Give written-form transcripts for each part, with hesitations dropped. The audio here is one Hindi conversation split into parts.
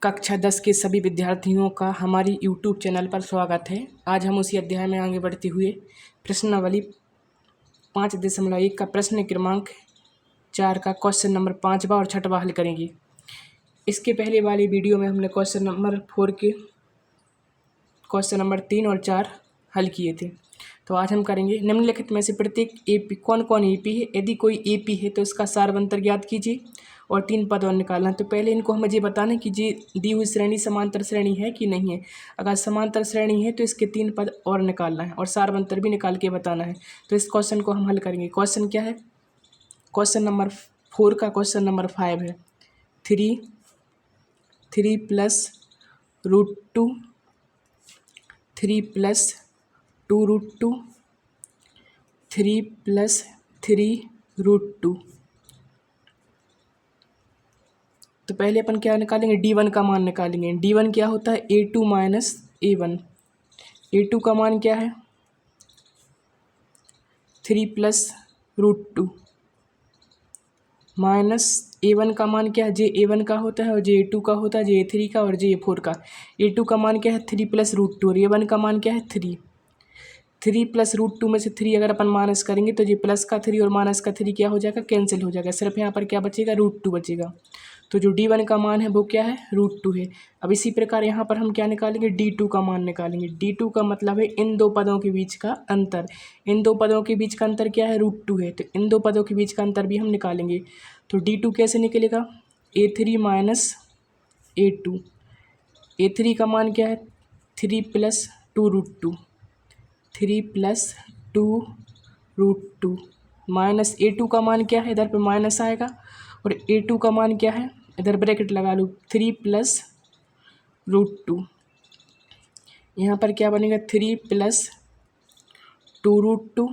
कक्षा 10 के सभी विद्यार्थियों का हमारी यूट्यूब चैनल पर स्वागत है। आज हम उसी अध्याय में आगे बढ़ते हुए प्रश्नावली 5.1 का प्रश्न क्रमांक 4 का क्वेश्चन नंबर 5वां और 6वां हल करेंगे। इसके पहले वाली वीडियो में हमने क्वेश्चन नंबर 4 के क्वेश्चन नंबर 3 और 4 हल किए थे। तो आज हम करेंगे निम्नलिखित में से प्रत्येक एपी कौन कौन एपी है। यदि कोई एपी है तो इसका सारवंतर ज्ञात कीजिए और 3 पद और निकालना। तो पहले इनको हमें ये बताना है कि ये दी हुई श्रेणी समांतर श्रेणी है कि नहीं है। अगर समांतर श्रेणी है तो इसके 3 पद और निकालना है और सारवंतर भी निकाल के बताना है। तो इस क्वेश्चन को हम हल करेंगे। क्वेश्चन क्या है? क्वेश्चन नंबर 4 का क्वेश्चन नंबर 5 है। 3 plus root two 3 plus 2 root 2 3 plus 3 root 2। तो पहले अपन क्या निकालेंगे? D1 का मान निकालेंगे। D1 क्या होता है? A2 minus A1। A2 का मान क्या है? 3 प्लस रूट 2 माइनस A1 का मान क्या है? जे A1 का होता है और जे A2 का होता है, जे A3 का और जे A4 का। A2 का मान क्या है? 3 प्लस रूट 2 और A1 का मान क्या है? 3 प्लस रूट 2 में से 3 अगर अपन माइनस करेंगे तो ये प्लस का 3 और माइनस का 3 क्या हो जाएगा? कैंसिल हो जाएगा। सिर्फ यहाँ पर क्या बचेगा? रूट 2 बचेगा। तो जो D1 का मान है वो क्या है? रूट 2 है। अब इसी प्रकार यहाँ पर हम क्या निकालेंगे? D2 का मान निकालेंगे। D2 का मतलब है इन दो पदों के बीच का अंतर। इन दो पदों के बीच का अंतर क्या है? रूट 2 है। तो इन दो पदों के बीच का अंतर भी हम निकालेंगे। तो D2 कैसे निकलेगा? A3 minus A2। A3 का मान क्या है? 3 plus 2 root 2 3 plus 2 root 2 minus A2 का मान क्या है? इधर पे माइनस आएगा और A2 का मान क्या है? इधर ब्रैकेट लगा लो। 3 प्लस रूट 2। यहाँ पर क्या बनेगा? 3 प्लस 2 रूट 2।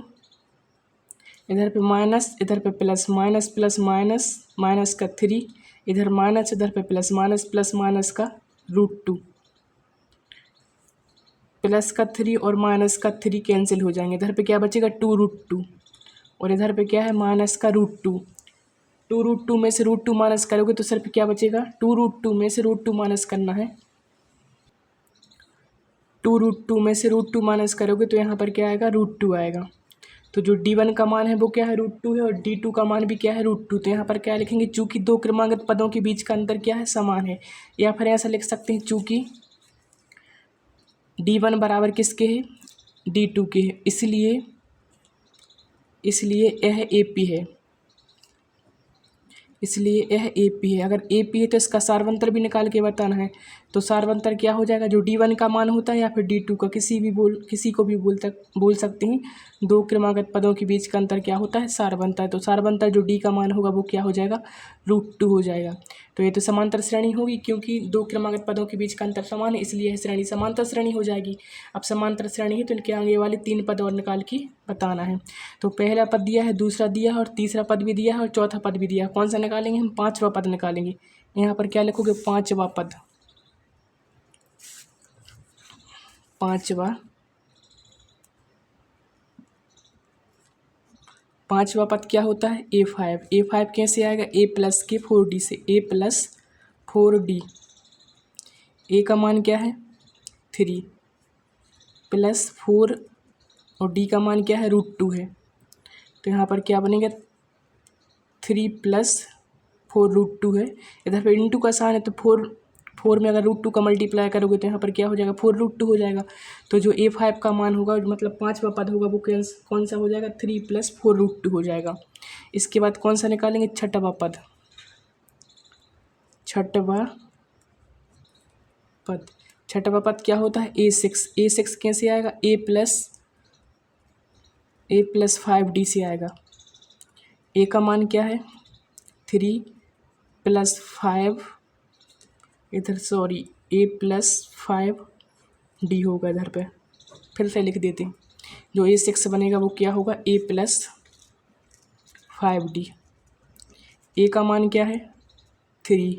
इधर पे माइनस, इधर पे plus, minus plus minus, minus का 3, इधर माइनस, इधर पे प्लस, माइनस प्लस माइनस का रूट 2। प्लस का 3 और माइनस का 3 कैंसिल हो जाएंगे। इधर पे क्या बचेगा? 2 रूट 2 और इधर पे क्या है? माइनस का रूट 2। 2 रूट 2 में से रूट 2 माइनस करोगे तो सिर्फ क्या बचेगा? 2 रूट 2 में से रूट 2 माइनस करना है। 2 रूट 2 में से रूट 2 माइनस करोगे तो यहाँ पर क्या आएगा? रूट 2 आएगा। तो जो D1 का मान है वो क्या है? रूट 2 है और D2 का मान भी क्या है? रूट 2। तो यहाँ पर क्या लिखेंगे? चूँकि दो क्रमागत पदों के बीच का अंतर क्या है? समान है। या फिर ऐसा लिख सकते हैं चूँकि D1 बराबर किसके है? D2 के है, इसलिए यह AP है। इसलिए यह AP है। अगर AP है तो इसका सारवंतर भी निकाल के बताना है। तो सारवंतर क्या हो जाएगा? जो D1 का मान होता है या फिर D2 का, किसी को भी बोल सकते हैं। दो क्रमागत पदों के बीच का अंतर क्या होता है? सारवंतर। तो सारवंतर जो D का मान होगा वो क्या हो जाएगा? रूट 2 हो जाएगा। तो ये तो समांतर श्रेणी होगी क्योंकि दो क्रमागत पदों के बीच का अंतर समान है, इसलिए यह श्रेणी समांतर श्रेणी हो जाएगी। अब समांतर श्रेणी है तो इनके आगे वाले 3 पद और निकाल के बताना है। तो पहला पद दिया है, दूसरा दिया है और तीसरा पद भी दिया है और चौथा पद भी दिया है। कौन सा निकालेंगे हम? 5वां पद निकालेंगे। यहाँ पर क्या लिखोगे? 5वां पद। 5वां पद क्या होता है? A5 कैसे आएगा? A प्लस के 4D से। A plus 4D। A का मान क्या है? 3 प्लस 4 और D का मान क्या है? रूट 2 है। तो यहाँ पर क्या बनेगा? 3 प्लस 4 रूट 2 है। इधर पे इंटू का साइन है तो 4 में अगर रूट 2 का मल्टीप्लाई करोगे तो यहाँ पर क्या हो जाएगा? 4 रूट 2 हो जाएगा। तो जो A5 का मान होगा मतलब 5वां पद होगा वो कौन सा हो जाएगा? 3 प्लस 4 रूट 2 हो जाएगा। इसके बाद कौन सा निकालेंगे? 6वां पद। 6वां पद क्या होता है? A6 कैसे आएगा? A प्लस 5D से आएगा। A का मान क्या है? 3 प्लस 5, इधर सॉरी A प्लस 5D होगा। इधर पे फिर से लिख देते हैं। जो A6 बनेगा वो क्या होगा? A plus 5D। A का मान क्या है? 3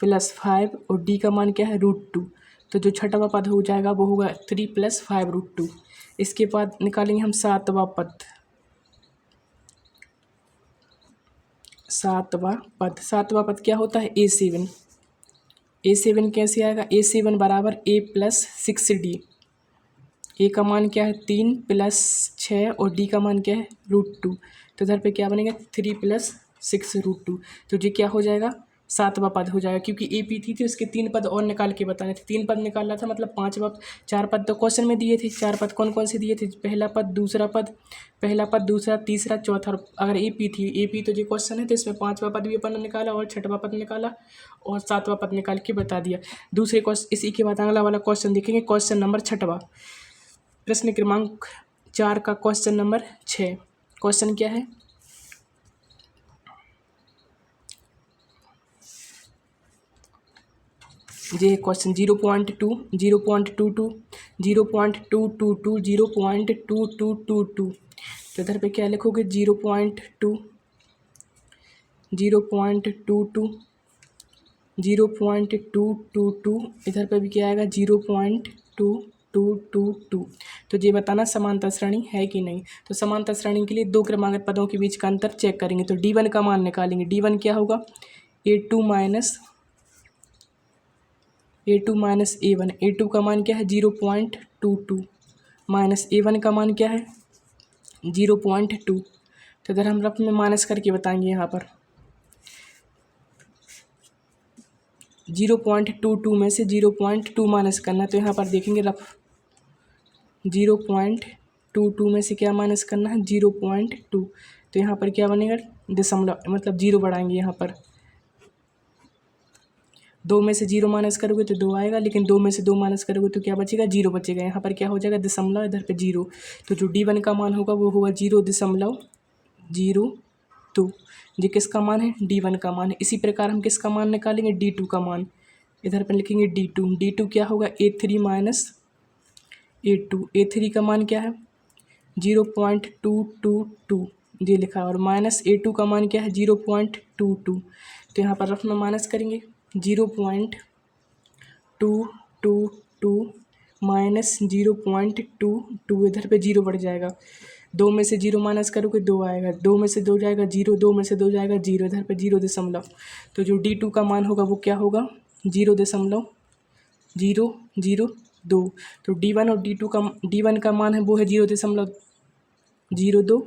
प्लस 5 और D का मान क्या है? रूट 2। तो जो 6वां पद हो जाएगा वो होगा 3 प्लस 5 रूट 2। इसके बाद निकालेंगे हम 7वां पद। 7वां पद क्या होता है? A7। A7 कैसे आएगा, A7 बराबर A प्लस 6D। ए का मान क्या है 3 प्लस 6 और डी का मान क्या है √2। तो इधर पे क्या बनेगा 3 प्लस 6 √2। तो ये क्या हो जाएगा 7वां पद हो जाएगा, क्योंकि ए पी थी उसके 3 पद और निकाल के बताने थे। 3 पद निकालना था मतलब 5वां 4 पद तो क्वेश्चन में दिए थे। 4 पद कौन कौन से दिए थे, पहला पद दूसरा तीसरा चौथा। और अगर ए पी थी, ए पी तो ये क्वेश्चन है तो इसमें 5वां पद भी अपन निकाला और 6वां पद निकाला और 7वां पद निकाल के बता दिया। दूसरे क्वेश्चन इसी के बाद अगला वाला क्वेश्चन देखेंगे, क्वेश्चन नंबर 6वां, प्रश्न क्रमांक 4 का क्वेश्चन नंबर 6। क्वेश्चन क्या है, ये क्वेश्चन 0.2 0.22 0.222 0.2222। तो इधर पे क्या लिखोगे 0.2 0.22 0.222। इधर पे भी क्या आएगा 0.2222। तो ये बताना समांतर श्रेणी है कि नहीं। तो समांतर श्रेणी के लिए दो क्रमागत पदों के बीच का अंतर चेक करेंगे। तो D1 का मान निकालेंगे। D1 क्या होगा A2 माइनस A1। A2 का मान क्या है 0.22 माइनस A1 का मान क्या है 0.2। तो इधर हम रफ में माइनस करके बताएंगे। यहाँ पर 0.22 में से 0.2 माइनस करना है। तो यहाँ पर देखेंगे रफ 0.22 में से क्या माइनस करना है 0.2। तो यहाँ पर क्या बनेगा दशमलव, मतलब 0 बढ़ाएंगे। यहाँ पर 2 में से 0 माइनस करोगे तो 2 आएगा, लेकिन 2 में से 2 माइनस करोगे तो क्या बचेगा 0 बचेगा। यहाँ पर क्या हो जाएगा दशमलव, इधर पे 0। तो जो D1 का मान होगा वो होगा 0.02। ये किसका मान है D1 का मान है। इसी प्रकार हम किसका मान निकालेंगे D2 का मान। इधर पर लिखेंगे D2 क्या होगा A3 माइनस A2। A3 का मान क्या है 0.222 ये लिखा है, और माइनस A2 का मान क्या है 0.22। तो यहाँ पर रफ में माइनस करेंगे 0.222 माइनस 0.22। इधर पे 0 बढ़ जाएगा। 2 में से 0 माइनस करोगे 2 आएगा। 2 में से 2 जाएगा 0, 2 में से 2 जाएगा 0, इधर पे 0 दशमलव। तो जो D2 का मान होगा वो क्या होगा 0.002। तो D1 और D1 का मान है वो है 0.02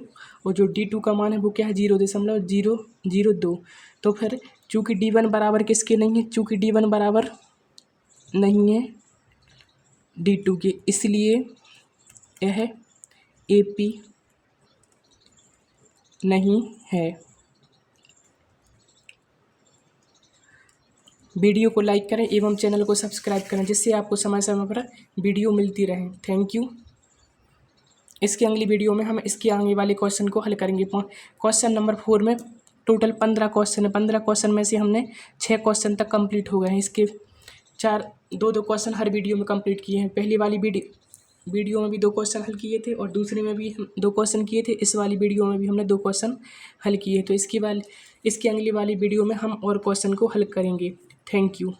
और जो D2 का मान है वो क्या है 0.002। तो फिर चूँकि D1 बराबर किसके नहीं है, चूँकि D1 बराबर नहीं है D2 के, इसलिए यह AP नहीं है। वीडियो को लाइक करें एवं चैनल को सब्सक्राइब करें, जिससे आपको समय समय पर वीडियो मिलती रहे। Thank you. इसकी अगली वीडियो में हम इसके आगे वाले क्वेश्चन को हल करेंगे। क्वेश्चन नंबर 4 में टोटल 15 क्वेश्चन है। 15 क्वेश्चन में से हमने 6 क्वेश्चन तक कंप्लीट हो गए हैं। इसके 2 क्वेश्चन हर वीडियो में कंप्लीट किए हैं। पहली वाली वीडियो में भी 2 क्वेश्चन हल किए थे और दूसरे में भी हम 2 क्वेश्चन किए थे। इस वाली वीडियो में भी हमने 2 क्वेश्चन हल किए। तो इसकी अगली वाली वीडियो में हम और क्वेश्चन को हल करेंगे। Thank you.